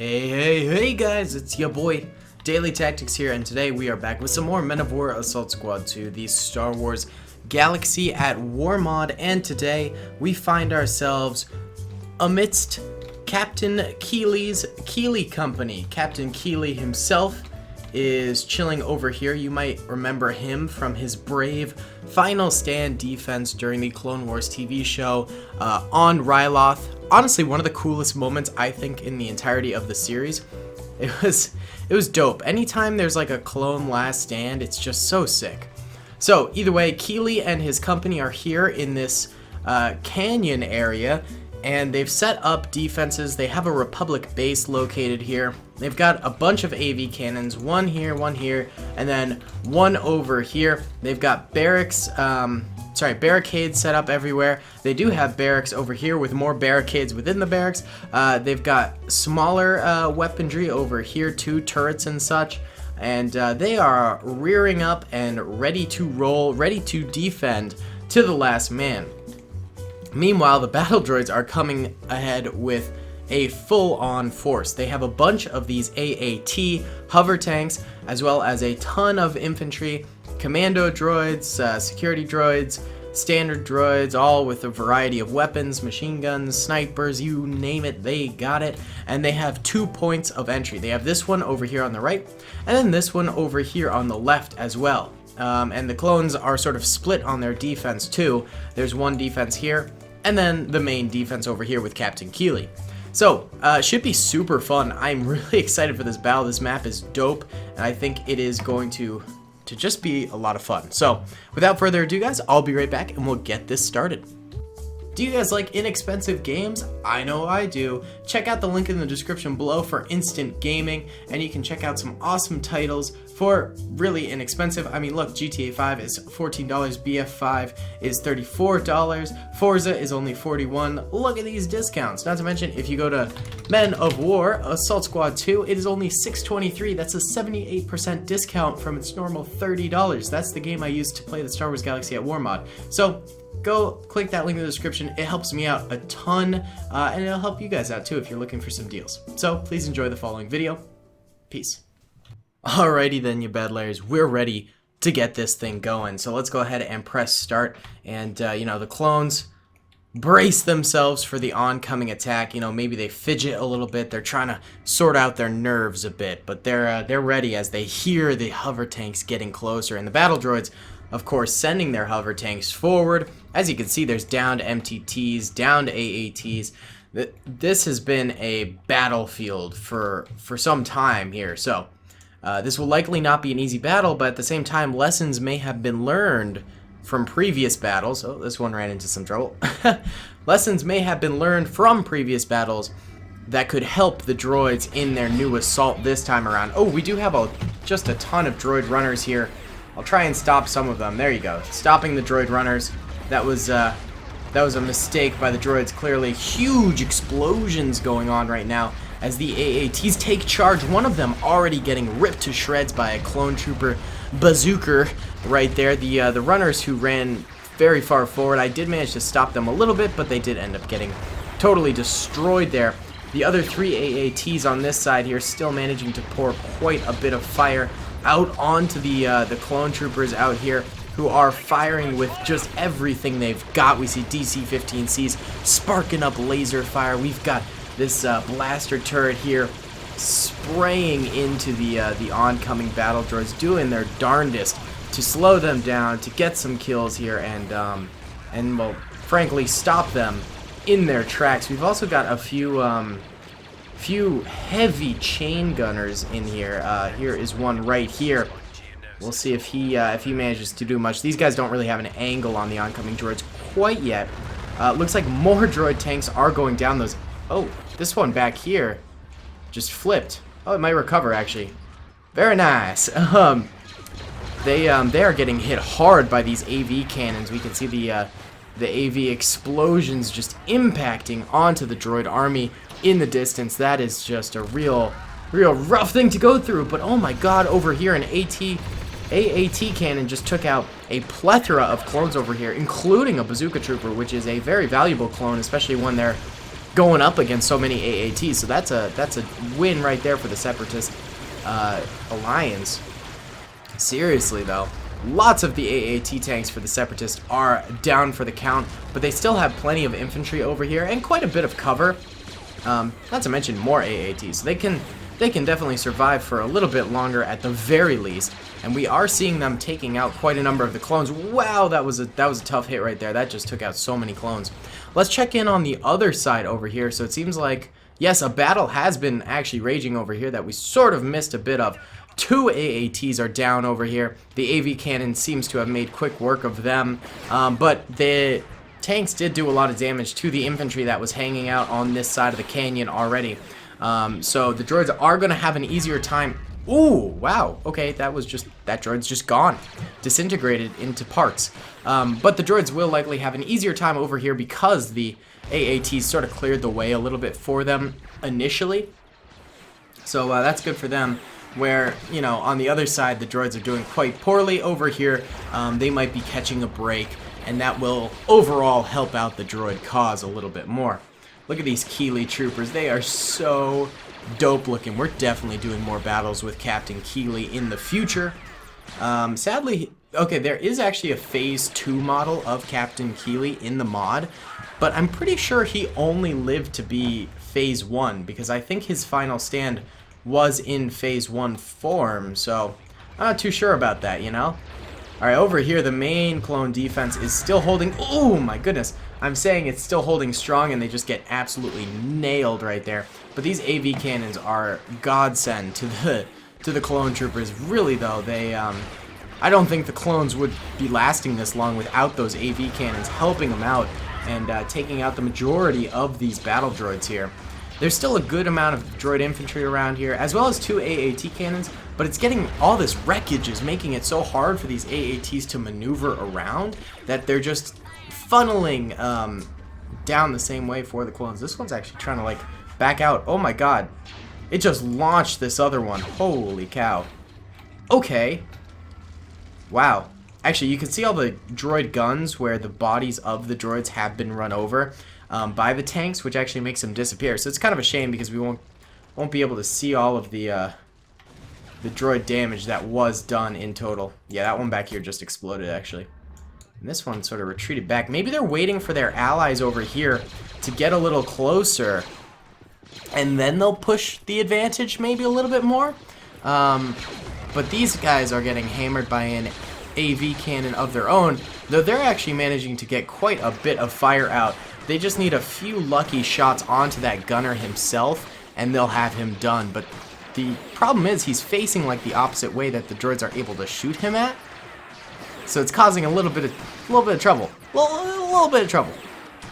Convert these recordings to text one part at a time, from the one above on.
Hey guys, it's your boy Daily Tactics here, and today we are back with some more Men of War Assault Squad 2, the Star Wars Galaxy at War mod, and today we find ourselves amidst Captain Keely's Keeli company. Captain Keeli himself is chilling over here. You might remember him from his brave final stand defense during the Clone Wars TV show on Ryloth. Honestly, one of the coolest moments I think in the entirety of the series. It was dope. Anytime there's like a clone last stand, it's just so sick. So either way, Keeli and his company are here in this canyon area, and they've set up defenses. They have a Republic base located here. They've got a bunch of AV cannons, one here, and then one over here. They've got barricades set up everywhere. They do have barracks over here with more barricades within the barracks. They've got smaller weaponry over here too, turrets and such. And they are rearing up and ready to roll, ready to defend to the last man. Meanwhile, the battle droids are coming ahead with a full-on force. They have a bunch of these AAT hover tanks, as well as a ton of infantry, commando droids, security droids, standard droids, all with a variety of weapons, machine guns, snipers, you name it, they got it. And they have 2 points of entry. They have this one over here on the right, and then this one over here on the left as well. And the clones are sort of split on their defense too. There's one defense here, and then the main defense over here with Captain Keeli. So, should be super fun. I'm really excited for this battle. This map is dope, and I think it is going to just be a lot of fun. So, without further ado, guys, I'll be right back, and we'll get this started. Do you guys like inexpensive games? I know I do. Check out the link in the description below for instant gaming, and you can check out some awesome titles for really inexpensive. I mean, look, GTA 5 is $14, BF5 is $34, Forza is only $41. Look at these discounts. Not to mention, if you go to Men of War Assault Squad 2, it is only $6.23. That's a 78% discount from its normal $30. That's the game I used to play the Star Wars Galaxy at War mod. So go click that link in the description. It helps me out a ton, and it'll help you guys out too if you're looking for some deals. So please enjoy the following video. Peace. Alrighty then, you badlayers, we're ready to get this thing going. So let's go ahead and press start, and the clones brace themselves for the oncoming attack. Maybe they fidget a little bit. They're trying to sort out their nerves a bit, but they're ready as they hear the hover tanks getting closer, and the battle droids, of course, sending their hover tanks forward. As you can see, there's downed MTTs, downed AATs. This has been a battlefield for some time here, so this will likely not be an easy battle, but at the same time, lessons may have been learned from previous battles. Oh, this one ran into some trouble. Lessons may have been learned from previous battles that could help the droids in their new assault this time around. Oh, we do have just a ton of droid runners here. I'll try and stop some of them. There you go. Stopping the droid runners. That was a mistake by the droids, clearly. Huge explosions going on right now as the AATs take charge. One of them already getting ripped to shreds by a clone trooper bazooker right there. The runners who ran very far forward, I did manage to stop them a little bit, but they did end up getting totally destroyed there. The other 3 AATs on this side here still managing to pour quite a bit of fire out onto the clone troopers out here, who are firing with just everything they've got. We see DC-15Cs sparking up laser fire. We've got this blaster turret here spraying into the oncoming battle droids, doing their darndest to slow them down, to get some kills here, and well, frankly, stop them in their tracks. We've also got a few heavy chain gunners in here. Here is one right here. We'll see if he manages to do much. These guys don't really have an angle on the oncoming droids quite yet. Looks like more droid tanks are going down those. Oh, this one back here just flipped. Oh, it might recover actually. Very nice. They are getting hit hard by these AV cannons. We can see the AV explosions just impacting onto the droid army in the distance. That is just a real rough thing to go through. But oh my god, over here an AAT cannon just took out a plethora of clones over here, including a bazooka trooper, which is a very valuable clone, especially when they're going up against so many AATs. So that's a win right there for the Separatist alliance. Seriously though, lots of the AAT tanks for the Separatists are down for the count, but they still have plenty of infantry over here and quite a bit of cover. Not to mention more AATs. So they can definitely survive for a little bit longer at the very least. And we are seeing them taking out quite a number of the clones. Wow, that was a tough hit right there. That just took out so many clones. Let's check in on the other side over here. So it seems like, yes, a battle has been actually raging over here that we sort of missed a bit of. 2 AATs are down over here. The AV cannon seems to have made quick work of them, but the tanks did do a lot of damage to the infantry that was hanging out on this side of the canyon already. So the droids are going to have an easier time. Ooh, wow. Okay, that droid's just gone. Disintegrated into parts. But the droids will likely have an easier time over here because the AATs sort of cleared the way a little bit for them initially. So that's good for them. Where, you know, on the other side, the droids are doing quite poorly over here. They might be catching a break, and that will overall help out the droid cause a little bit more. Look at these Keeli troopers. They are so dope looking. We're definitely doing more battles with Captain Keeli in the future. Sadly, okay, there is actually a Phase 2 model of Captain Keeli in the mod, but I'm pretty sure he only lived to be Phase 1, because I think his final stand was in Phase 1 form, so I'm not too sure about that, you know? Alright, over here, the main clone defense is still holding. Oh my goodness. I'm saying it's still holding strong, and they just get absolutely nailed right there. But these AV cannons are godsend to the clone troopers. Really, though, they I don't think the clones would be lasting this long without those AV cannons helping them out and taking out the majority of these battle droids here. There's still a good amount of droid infantry around here, as well as 2 AAT cannons, but it's getting, all this wreckage is making it so hard for these AATs to maneuver around that they're just funneling down the same way for the clones. This one's actually trying to, like, back out. Oh my god. It just launched this other one. Holy cow. Okay. Wow. Actually, you can see all the droid guns where the bodies of the droids have been run over by the tanks, which actually makes them disappear. So it's kind of a shame because we won't be able to see all of the droid damage that was done in total. Yeah, that one back here just exploded actually. And this one sort of retreated back. Maybe they're waiting for their allies over here to get a little closer, and then they'll push the advantage maybe a little bit more. But these guys are getting hammered by an AV cannon of their own, though they're actually managing to get quite a bit of fire out. They just need a few lucky shots onto that gunner himself, and they'll have him done. But the problem is he's facing like the opposite way that the droids are able to shoot him at, so it's causing a little bit of trouble. A little bit of trouble.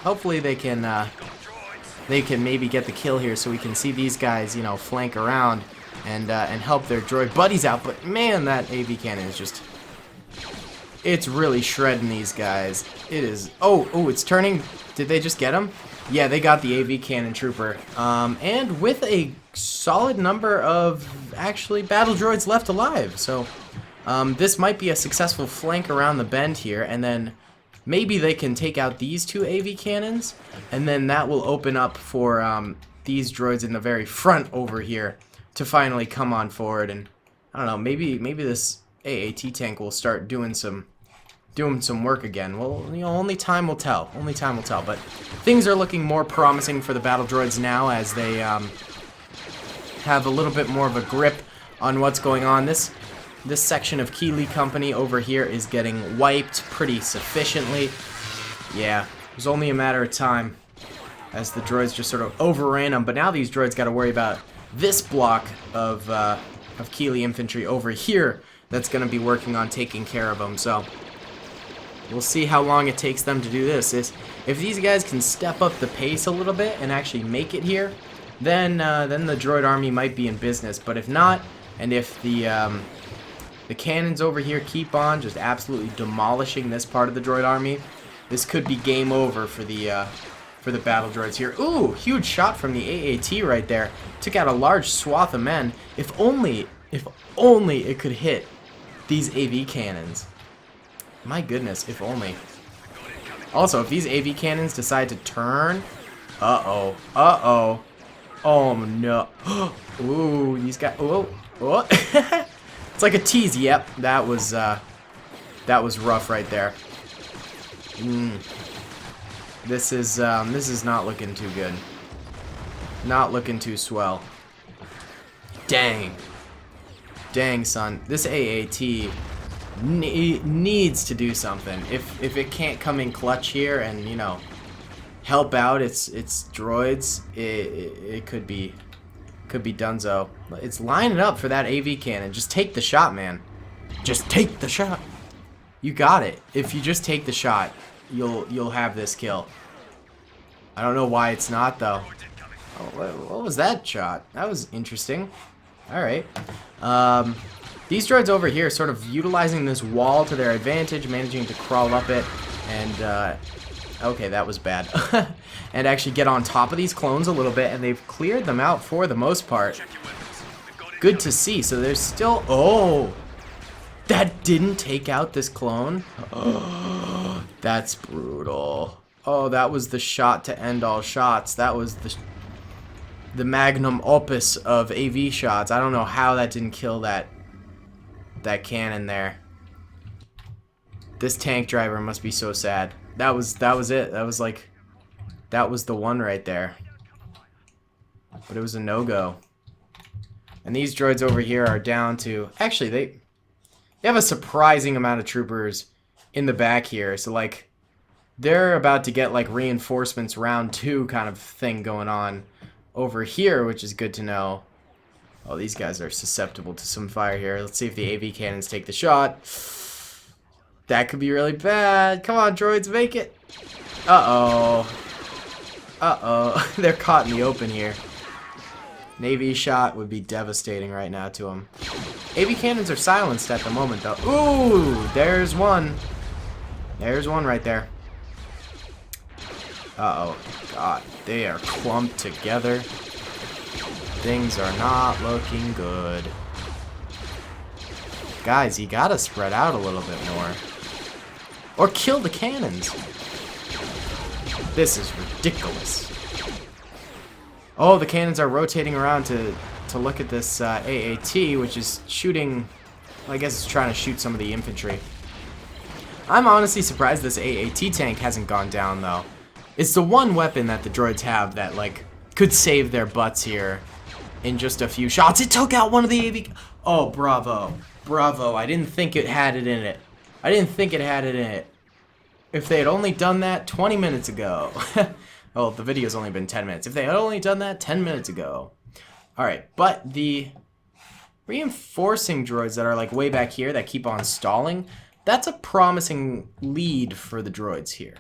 Hopefully they can maybe get the kill here, so we can see these guys, you know, flank around and help their droid buddies out. But man, that AV cannon is just, it's really shredding these guys. It is. Oh, it's turning. Did they just get him? Yeah, they got the AV cannon trooper. And with a solid number of actually battle droids left alive. So this might be a successful flank around the bend here, and then maybe they can take out these 2 AV cannons, and then that will open up for these droids in the very front over here to finally come on forward. And I don't know, maybe this AAT tank will start doing some work again. Well, you know, only time will tell. Only time will tell. But things are looking more promising for the battle droids now as they have a little bit more of a grip on what's going on. This section of Keeli Company over here is getting wiped pretty sufficiently. Yeah, it was only a matter of time as the droids just sort of overran them. But now these droids got to worry about this block of Keeli infantry over here that's going to be working on taking care of them. So we'll see how long it takes them to do this. If these guys can step up the pace a little bit and actually make it here, then the droid army might be in business. But if not, and if the cannons over here keep on just absolutely demolishing this part of the droid army, this could be game over for the battle droids here. Ooh, huge shot from the AAT right there. Took out a large swath of men. If only it could hit these AV cannons. My goodness, if only. Also, if these AV cannons decide to turn Uh-oh. Uh-oh. Oh, no. Ooh, he's got... Whoa. Whoa. It's like a tease. Yep, that was rough right there. This is not looking too good. Not looking too swell. Dang. Dang, son. This AAT needs to do something. If it can't come in clutch here and, you know, help out its droids, it could be donezo. It's lining up for that AV cannon. Just take the shot, man. Just take the shot. You got it. If you just take the shot, you'll have this kill. I don't know why it's not though. Oh, what was that shot? That was interesting. All right. These droids over here sort of utilizing this wall to their advantage, managing to crawl up it, and okay, that was bad. And actually get on top of these clones a little bit, and they've cleared them out for the most part. Good to see. So there's still... Oh! That didn't take out this clone? Oh, that's brutal. Oh, that was the shot to end all shots. That was the magnum opus of AV shots. I don't know how that didn't kill that cannon there. This tank driver must be so sad. That was it. That was like, that was the one right there. But it was a no-go. And these droids over here are down to... Actually, they have a surprising amount of troopers in the back here. So, like, they're about to get, like, reinforcements round 2 kind of thing going on over here, which is good to know. Oh, these guys are susceptible to some fire here. Let's see if the AV cannons take the shot. That could be really bad. Come on, droids, make it. Uh-oh. Uh-oh. They're caught in the open here. Navy shot would be devastating right now to them. AV cannons are silenced at the moment, though. Ooh, there's one. There's one right there. Uh-oh. God, they are clumped together. Things are not looking good. Guys, you gotta spread out a little bit more. Or kill the cannons. This is ridiculous. Oh, the cannons are rotating around to look at this AAT, which is shooting... Well, I guess it's trying to shoot some of the infantry. I'm honestly surprised this AAT tank hasn't gone down, though. It's the one weapon that the droids have that, like, could save their butts here in just a few shots. It took out one of the AV... Oh, bravo. Bravo. I didn't think it had it in it. I didn't think it had it in it. If they had only done that 20 minutes ago... Well, the video's only been 10 minutes. If they had only done that 10 minutes ago. Alright, but the reinforcing droids that are like way back here that keep on stalling, that's a promising lead for the droids here.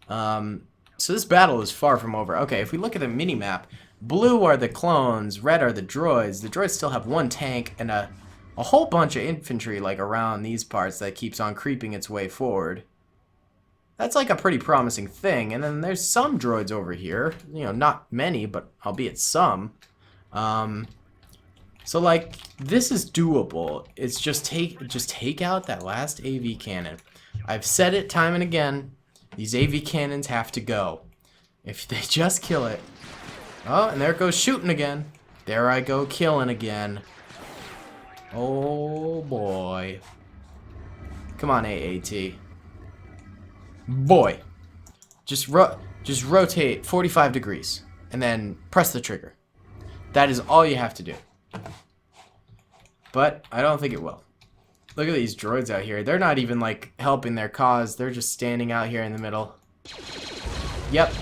So this battle is far from over. Okay, if we look at the mini-map, blue are the clones, red are the droids. The droids still have one tank and a whole bunch of infantry like around these parts that keeps on creeping its way forward. That's like a pretty promising thing. And then there's some droids over here. You know, not many, but albeit some. So like, this is doable. It's just take out that last AV cannon. I've said it time and again. These AV cannons have to go. If they just kill it. Oh, and there it goes shooting again. There I go killing again. Oh boy. Come on, AAT. Boy, just rotate 45 degrees and then press the trigger. That is all you have to do. But I don't think it will. Look at these droids out here. They're not even like helping their cause. They're just standing out here in the middle. Yep.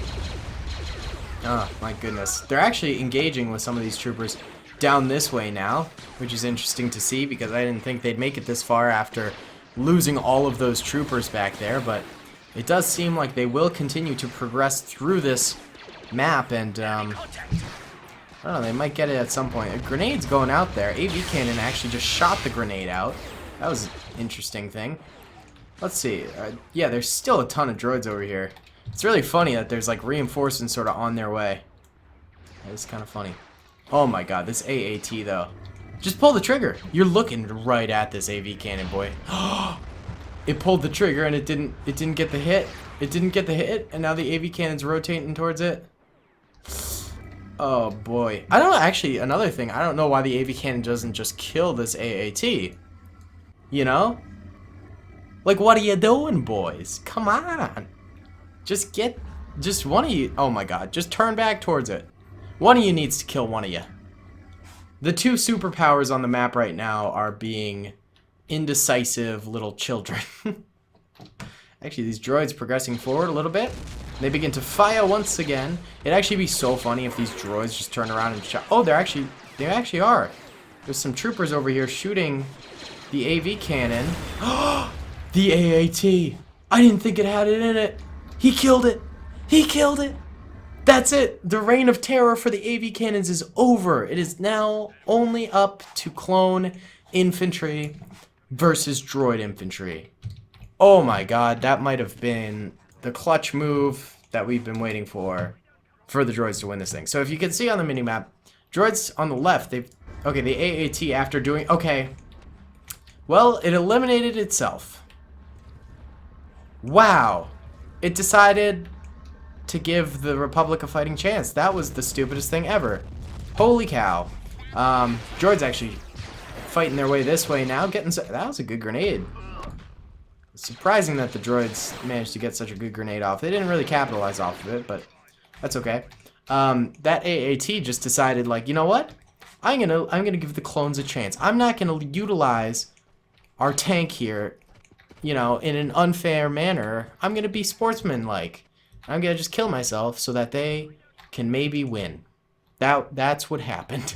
Oh my goodness. They're actually engaging with some of these troopers down this way now, which is interesting to see because I didn't think they'd make it this far after losing all of those troopers back there, but it does seem like they will continue to progress through this map, and I don't know, they might get it at some point. A grenade's going out there. AV cannon actually just shot the grenade out. That was an interesting thing. Let's see. Yeah, there's still a ton of droids over here. It's really funny that there's like reinforcements sort of on their way. It's kind of funny. Oh my god, this AAT though. Just pull the trigger. You're looking right at this AV cannon, boy. It pulled the trigger and it didn't get the hit. It didn't get the hit, and now the AV cannon's rotating towards it. Oh boy. I don't actually, another thing, I don't know why the AV cannon doesn't just kill this AAT. You know? Like, what are you doing, boys? Come on. Just one of you, oh my god, just turn back towards it. One of you needs to kill one of you. The two superpowers on the map right now are being indecisive little children. Actually, these droids progressing forward a little bit. They begin to fire once again. It'd actually be so funny if these droids just turn around and shot. Oh, they actually are. There's some troopers over here shooting the AV cannon. The AAT. I didn't think it had it in it. He killed it. He killed it. That's it. The reign of terror for the AV cannons is over. It is now only up to clone infantry versus droid infantry. Oh my god, that might have been the clutch move that we've been waiting for the droids to win this thing. So if you can see on the minimap, droids on the left, okay, the AAT after doing, okay. Well, it eliminated itself. Wow. It decided to give the Republic a fighting chance. That was the stupidest thing ever. Holy cow. Droids actually fighting their way this way now. That was a good grenade. It's surprising that the droids managed to get such a good grenade off. They didn't really capitalize off of it, but that's okay. That AAT just decided, like, you know what? I'm gonna give the clones a chance. I'm not gonna utilize our tank here, you know, in an unfair manner. I'm gonna be sportsman-like. I'm gonna just kill myself so that they can maybe win. That's what happened.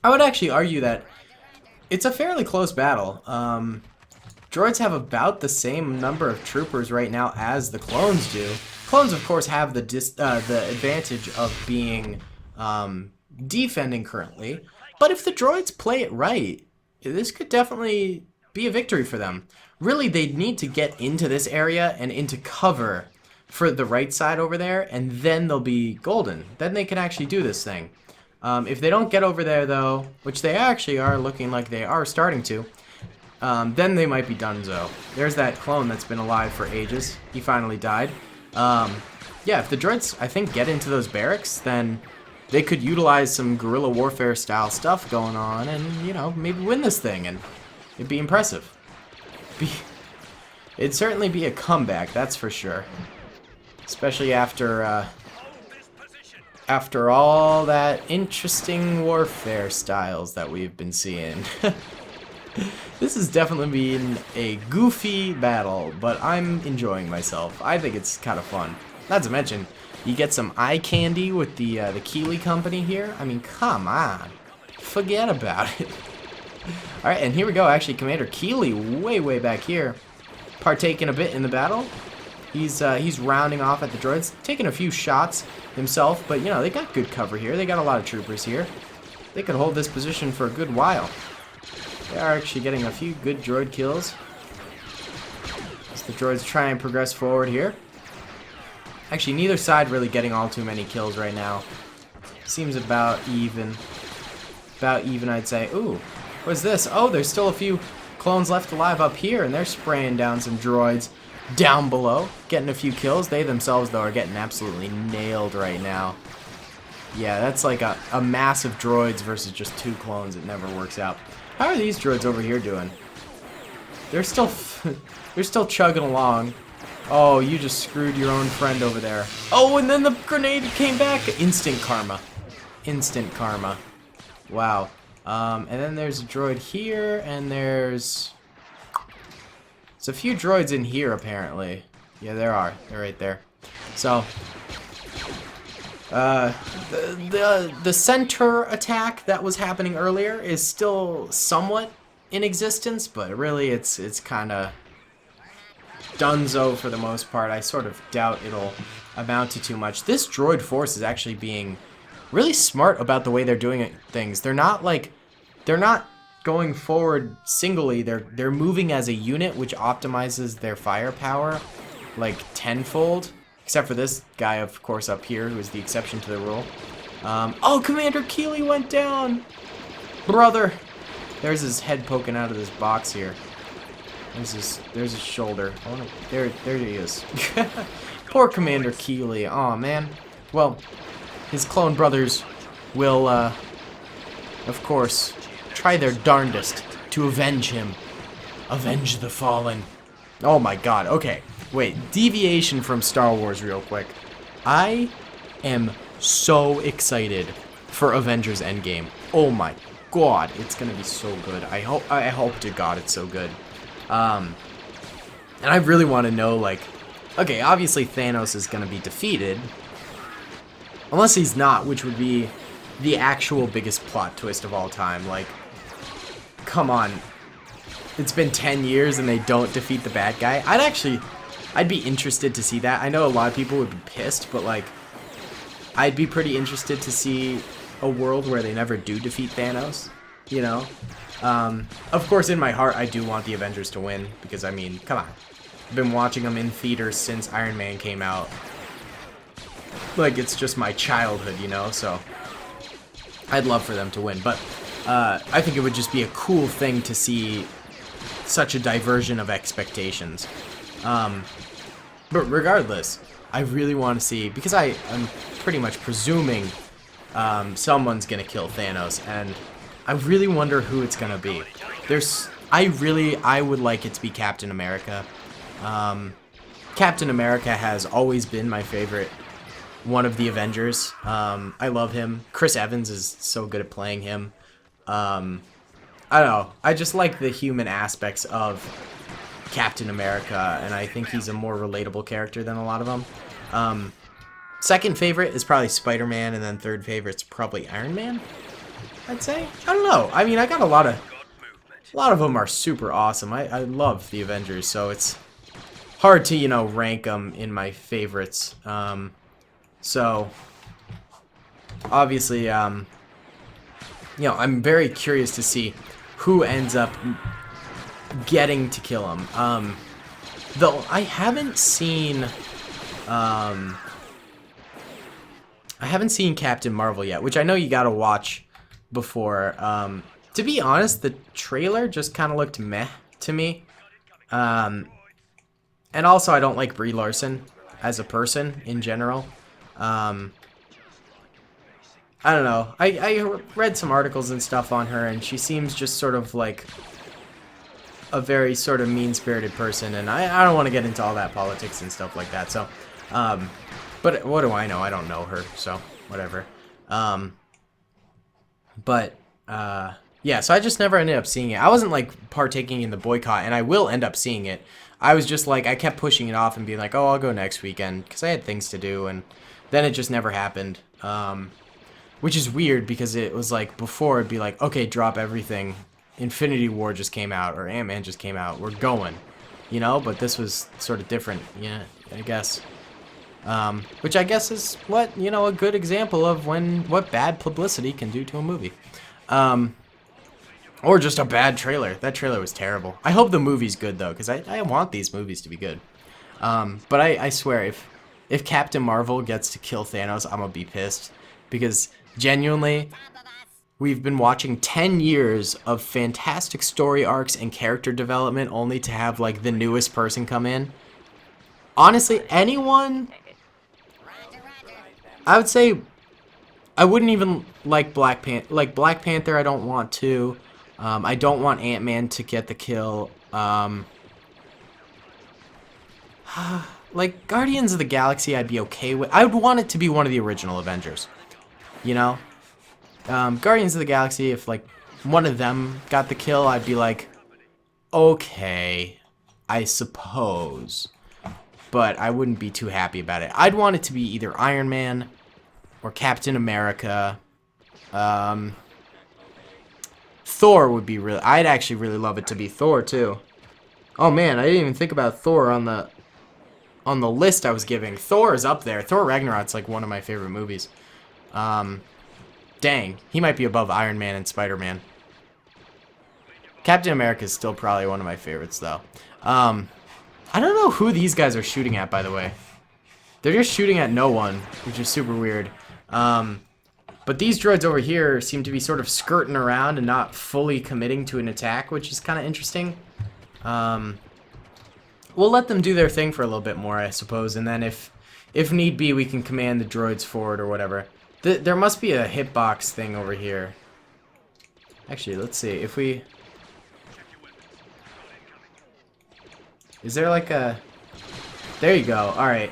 I would actually argue that it's a fairly close battle. Droids have about the same number of troopers right now as the clones do. Clones, of course, have the advantage of being defending currently. But if the droids play it right, this could definitely be a victory for them. Really, they need to get into this area and into cover for the right side over there, and then they'll be golden. Then they can actually do this thing. If they don't get over there, though, which they actually are looking like they are starting to, then they might be donezo. There's that clone that's been alive for ages. He finally died. Yeah, if the droids, I think, get into those barracks, then they could utilize some guerrilla warfare style stuff going on and, you know, maybe win this thing, and it'd be impressive. It'd certainly be a comeback, that's for sure. Especially after all that interesting warfare styles that we've been seeing. This has definitely been a goofy battle, but I'm enjoying myself. I think it's kind of fun. Not to mention, you get some eye candy with the Keeli company here. I mean, come on. Forget about it. Alright, and here we go. Actually, Commander Keeli, way back here, partaking a bit in the battle. He's rounding off at the droids, taking a few shots himself, but, you know, they got good cover here. They got a lot of troopers here. They could hold this position for a good while. They are actually getting a few good droid kills as the droids try and progress forward here. Actually, neither side really getting all too many kills right now. Seems about even. About even, I'd say. Ooh, what's this? Oh, there's still a few clones left alive up here, and they're spraying down some droids down below, getting a few kills. They themselves, though, are getting absolutely nailed right now. Yeah, that's like a mass of droids versus just two clones. It never works out. How are these droids over here doing? They're still chugging along. Oh, you just screwed your own friend over there. Oh, and then the grenade came back. Instant karma. Instant karma. Wow. And then there's a droid here, and there's a few droids in here, apparently. Yeah, there are. They're right there. So, the center attack that was happening earlier is still somewhat in existence, but really it's kind of donezo for the most part. I sort of doubt it'll amount to too much. This droid force is actually being really smart about the way they're doing things. They're not going forward singly. They're moving as a unit, which optimizes their firepower like tenfold. Except for this guy, of course, up here, who is the exception to the rule. Oh, Commander Keeli went down! Brother! There's his head poking out of this box here. There's his shoulder. Oh, no. There he is. Poor Commander Keeli. Aw, man. Well, his clone brothers will, of course, try their darndest to avenge him. Avenge the fallen. Oh my god, okay. Wait, deviation from Star Wars real quick. I am so excited for Avengers Endgame. Oh my god, it's gonna be so good. I hope to god it's so good. And I really want to know, like, okay, obviously Thanos is gonna be defeated. Unless he's not, which would be the actual biggest plot twist of all time. Like, come on. It's been 10 years and they don't defeat the bad guy. I'd be interested to see that. I know a lot of people would be pissed, but like, I'd be pretty interested to see a world where they never do defeat Thanos, you know? Of course, in my heart, I do want the Avengers to win, because, I mean, come on. I've been watching them in theaters since Iron Man came out. Like, it's just my childhood, you know? So, I'd love for them to win, but I think it would just be a cool thing to see such a diversion of expectations. But regardless, I really want to see, because I'm pretty much presuming someone's gonna kill Thanos, and I really wonder who it's gonna be. I would like it to be Captain America. Captain America has always been my favorite one of the Avengers. I love him. Chris Evans is so good at playing him. I don't know. I just like the human aspects of Captain America, and I think he's a more relatable character than a lot of them. Second favorite is probably Spider-Man, and then third favorite's probably Iron Man, I'd say. I don't know. I mean, I got a lot of them are super awesome. I love the Avengers, so it's hard to, you know, rank them in my favorites. So, obviously, you know, I'm very curious to see who ends up getting to kill him. Though I haven't seen Captain Marvel yet, which I know you gotta watch before. To be honest, the trailer just kind of looked meh to me. And also, I don't like Brie Larson as a person in general. I don't know. I read some articles and stuff on her, and she seems just sort of like a very sort of mean-spirited person, and I don't want to get into all that politics and stuff like that. So, but what do I know? I don't know her, so whatever. Yeah, so I just never ended up seeing it. I wasn't like partaking in the boycott, and I will end up seeing it. I was just like, I kept pushing it off and being like, oh, I'll go next weekend, because I had things to do, and then it just never happened. Which is weird, because it was like, before it'd be like, okay, drop everything. Infinity War just came out, or Ant-Man just came out. We're going, you know? But this was sort of different, yeah, I guess. Which I guess is what, you know, a good example of what bad publicity can do to a movie. Or just a bad trailer. That trailer was terrible. I hope the movie's good, though, because I want these movies to be good. But I swear, if Captain Marvel gets to kill Thanos, I'm gonna be pissed. Because, genuinely, we've been watching 10 years of fantastic story arcs and character development only to have, like, the newest person come in. Honestly, anyone... I would say... I wouldn't even like Black Panther. Like, Black Panther, I don't want to. I don't want Ant-Man to get the kill. Like, Guardians of the Galaxy, I'd be okay with. I would want it to be one of the original Avengers. You know? Guardians of the Galaxy, if, like, one of them got the kill, I'd be like, okay, I suppose. But I wouldn't be too happy about it. I'd want it to be either Iron Man or Captain America. Thor would be really... I'd actually really love it to be Thor, too. Oh, man, I didn't even think about Thor on the list I was giving. Thor is up there. Thor Ragnarok's, like, one of my favorite movies. Dang, he might be above Iron Man and Spider-Man. Captain America is still probably one of my favorites, though. I don't know who these guys are shooting at, by the way. They're just shooting at no one, which is super weird. But these droids over here seem to be sort of skirting around and not fully committing to an attack, which is kind of interesting. We'll let them do their thing for a little bit more, I suppose, and then if need be, we can command the droids forward or whatever. There must be a hitbox thing over here. Actually, let's see. If we... Is there like a... There you go. Alright.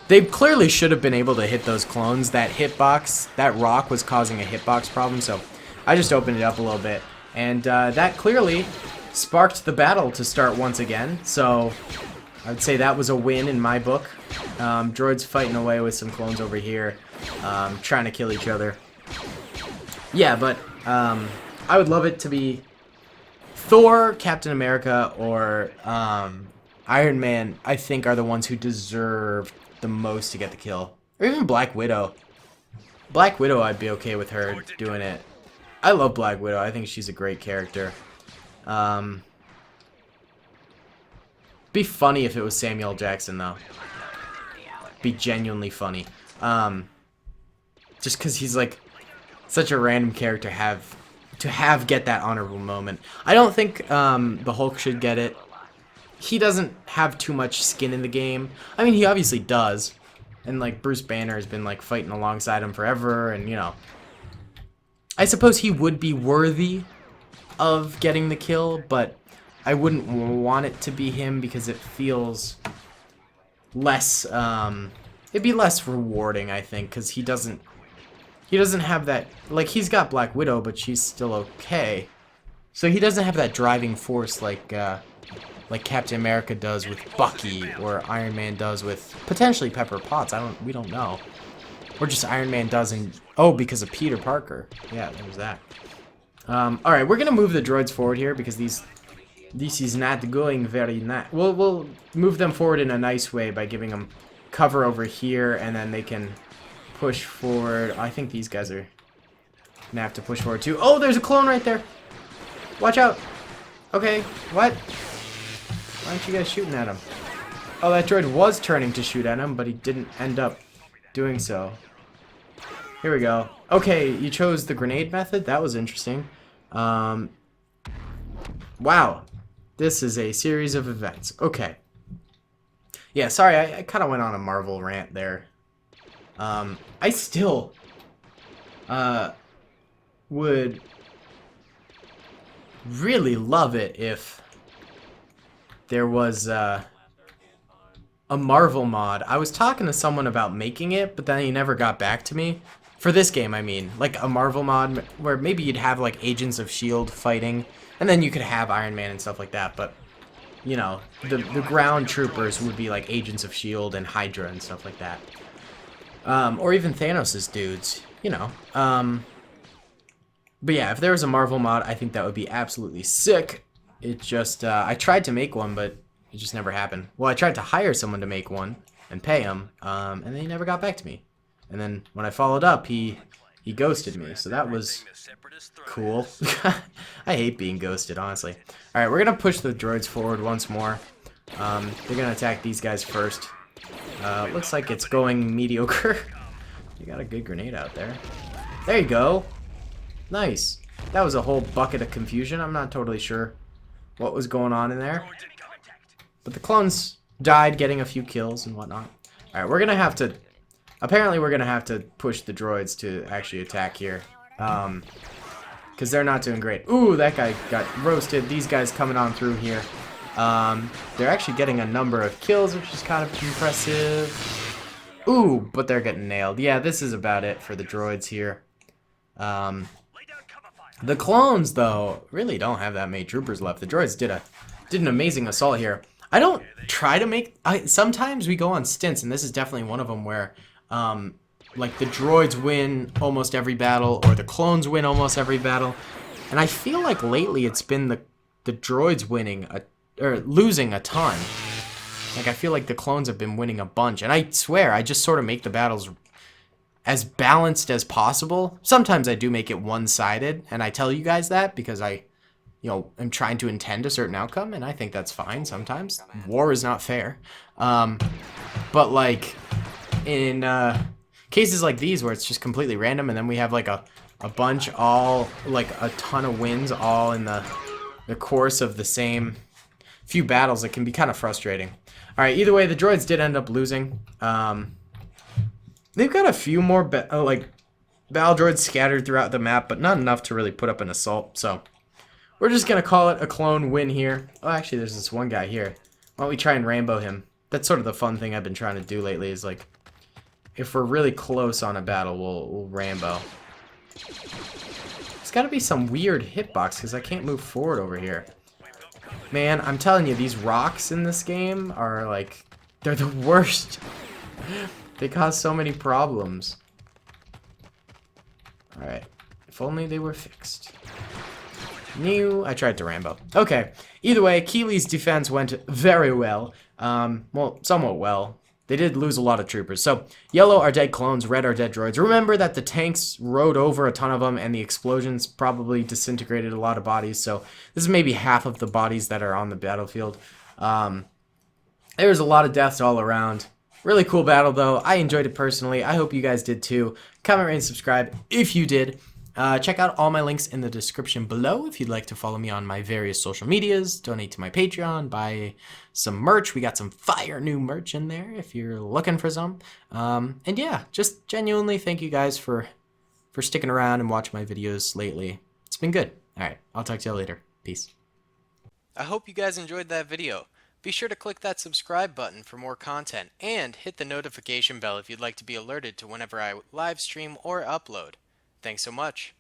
They clearly should have been able to hit those clones. That hitbox, that rock was causing a hitbox problem, so I just opened it up a little bit. And that clearly sparked the battle to start once again. So I would say that was a win in my book. Droids fighting away with some clones over here, trying to kill each other. Yeah, but I would love it to be Thor, Captain America, or Iron Man, I think, are the ones who deserve the most to get the kill. Or even Black Widow. Black Widow, I'd be okay with her doing it. I love Black Widow. I think she's a great character. Be funny if it was Samuel Jackson, though. Be genuinely funny. Just because he's, like, such a random character get that honorable moment. I don't think the Hulk should get it. He doesn't have too much skin in the game. I mean, he obviously does. And, like, Bruce Banner has been, like, fighting alongside him forever, and, you know. I suppose he would be worthy of getting the kill, but I wouldn't want it to be him because it feels less, it'd be less rewarding, I think, because he doesn't have that, like, he's got Black Widow, but she's still okay. So he doesn't have that driving force like Captain America does with Bucky, or Iron Man does with potentially Pepper Potts. We don't know. Or just Iron Man does because of Peter Parker. Yeah, there was that. Alright, we're gonna move the droids forward here because this is not going very nice. We'll move them forward in a nice way by giving them cover over here, and then they can push forward. I think these guys are gonna have to push forward too. Oh, there's a clone right there. Watch out. Okay, what? Why aren't you guys shooting at him? Oh, that droid was turning to shoot at him, but he didn't end up doing so. Here we go. Okay, you chose the grenade method. That was interesting. Wow. This is a series of events. Okay. Yeah, sorry, I kind of went on a Marvel rant there. I still would really love it if there was a Marvel mod. I was talking to someone about making it, but then he never got back to me. For this game, I mean. Like a Marvel mod where maybe you'd have like Agents of S.H.I.E.L.D. fighting, and then you could have Iron Man and stuff like that, but, you know, the ground troopers would be like Agents of S.H.I.E.L.D. and Hydra and stuff like that. Or even Thanos' dudes, you know. But yeah, if there was a Marvel mod, I think that would be absolutely sick. It just, I tried to make one, but it just never happened. Well, I tried to hire someone to make one and pay him, and then he never got back to me. And then when I followed up, he ghosted me, so that was cool. I hate being ghosted, honestly. Alright, we're gonna push the droids forward once more. They're gonna attack these guys first. Looks like it's going mediocre. You got a good grenade out there. There you go. Nice. That was a whole bucket of confusion. I'm not totally sure what was going on in there. But the clones died getting a few kills and whatnot. Alright, we're gonna have to... Apparently we're gonna have to push the droids to actually attack here. Because they're not doing great. Ooh, that guy got roasted. These guys coming on through here. They're actually getting a number of kills, which is kind of impressive. Ooh, but they're getting nailed. Yeah, this is about it for the droids here. The clones, though, really don't have that many troopers left. The droids did an amazing assault here. I don't try to make... sometimes we go on stints, and this is definitely one of them where, like, the droids win almost every battle, or the clones win almost every battle. And I feel like lately it's been the droids winning, or losing a ton. Like, I feel like the clones have been winning a bunch. And I swear, I just sort of make the battles as balanced as possible. Sometimes I do make it one-sided, and I tell you guys that because I, you know, am trying to intend a certain outcome, and I think that's fine sometimes. War is not fair. But, like, in cases like these where it's just completely random, and then we have, like, a bunch all, like, a ton of wins all in the course of the same few battles, it can be kind of frustrating. Alright, either way, the droids did end up losing. They've got a few more like battle droids scattered throughout the map, but not enough to really put up an assault. So we're just gonna call it a clone win here. Oh, actually, there's this one guy here. Why don't we try and rainbow him? That's sort of the fun thing I've been trying to do lately. Is like, if we're really close on a battle, we'll rainbow. It's got to be some weird hitbox because I can't move forward over here. Man, I'm telling you, these rocks in this game are like, they're the worst. They cause so many problems. Alright, if only they were fixed. I tried to Rambo. Okay, either way, Keely's defense went very well. Well, somewhat well. They did lose a lot of troopers. So, yellow are dead clones, red are dead droids. Remember that the tanks rode over a ton of them, and the explosions probably disintegrated a lot of bodies. So, this is maybe half of the bodies that are on the battlefield. There's a lot of deaths all around. Really cool battle, though. I enjoyed it personally. I hope you guys did, too. Comment, rate, and subscribe if you did. Check out all my links in the description below if you'd like to follow me on my various social medias, donate to my Patreon, buy some merch. We got some fire new merch in there if you're looking for some. And yeah, just genuinely thank you guys for sticking around and watching my videos lately. It's been good. All right, I'll talk to you later. Peace. I hope you guys enjoyed that video. Be sure to click that subscribe button for more content and hit the notification bell if you'd like to be alerted to whenever I live stream or upload. Thanks so much.